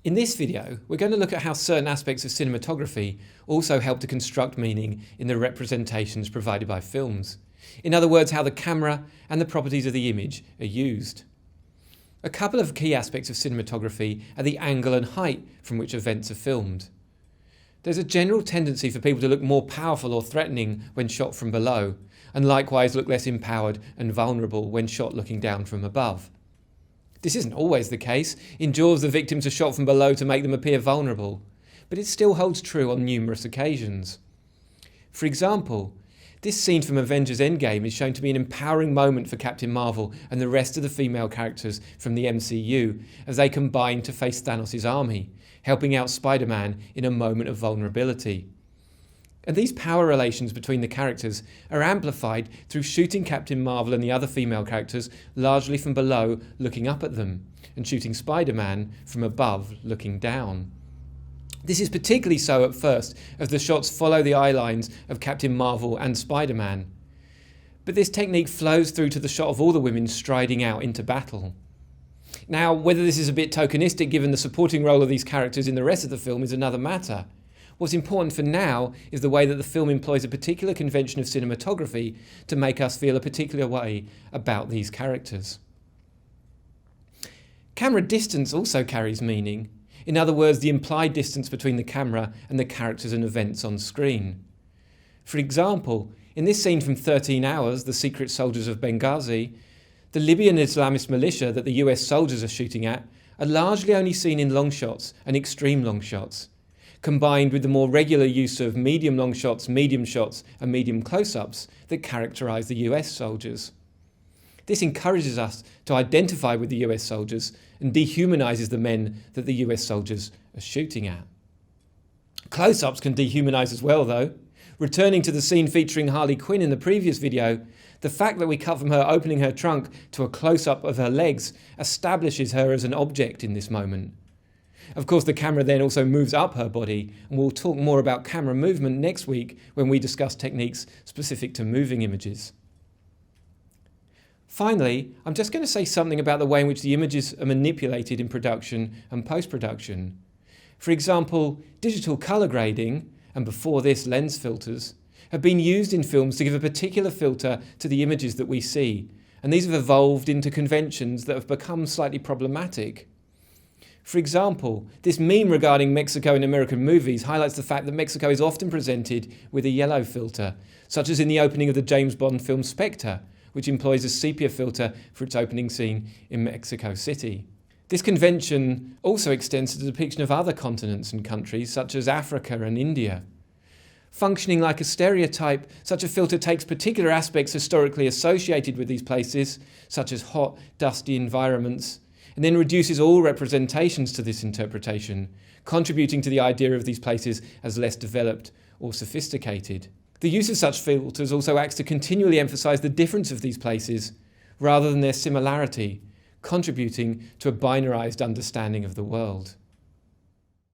In this video, we're going to look at how certain aspects of cinematography also help to construct meaning in the representations provided by films. In other words, how the camera and the properties of the image are used. A couple of key aspects of cinematography are the angle and height from which events are filmed. There's a general tendency for people to look more powerful or threatening when shot from below, and likewise look less empowered and vulnerable when shot looking down from above. This isn't always the case. In Jaws, the victims are shot from below to make them appear vulnerable, but it still holds true on numerous occasions. For example, this scene from Avengers Endgame is shown to be an empowering moment for Captain Marvel and the rest of the female characters from the MCU as they combine to face Thanos' army, helping out Spider-Man in a moment of vulnerability. And these power relations between the characters are amplified through shooting Captain Marvel and the other female characters largely from below looking up at them, and shooting Spider-Man from above looking down. This is particularly so at first, as the shots follow the eye lines of Captain Marvel and Spider-Man. But this technique flows through to the shot of all the women striding out into battle. Now, whether this is a bit tokenistic given the supporting role of these characters in the rest of the film is another matter. What's important for now is the way that the film employs a particular convention of cinematography to make us feel a particular way about these characters. Camera distance also carries meaning. In other words, the implied distance between the camera and the characters and events on screen. For example, in this scene from 13 Hours, The Secret Soldiers of Benghazi, the Libyan Islamist militia that the US soldiers are shooting at are largely only seen in long shots and extreme long shots, combined with the more regular use of medium long shots, medium shots and medium close-ups that characterise the US soldiers. This encourages us to identify with the US soldiers and dehumanises the men that the US soldiers are shooting at. Close-ups can dehumanise as well though. Returning to the scene featuring Harley Quinn in the previous video, the fact that we cut from her opening her trunk to a close-up of her legs establishes her as an object in this moment. Of course, the camera then also moves up her body, and we'll talk more about camera movement next week when we discuss techniques specific to moving images. Finally, I'm just going to say something about the way in which the images are manipulated in production and post-production. For example, digital colour grading, and before this lens filters, have been used in films to give a particular filter to the images that we see, and these have evolved into conventions that have become slightly problematic. For example, this meme regarding Mexico in American movies highlights the fact that Mexico is often presented with a yellow filter, such as in the opening of the James Bond film Spectre, which employs a sepia filter for its opening scene in Mexico City. This convention also extends to the depiction of other continents and countries, such as Africa and India. Functioning like a stereotype, such a filter takes particular aspects historically associated with these places, such as hot, dusty environments, and then reduces all representations to this interpretation, contributing to the idea of these places as less developed or sophisticated. The use of such filters also acts to continually emphasize the difference of these places, rather than their similarity, contributing to a binarized understanding of the world.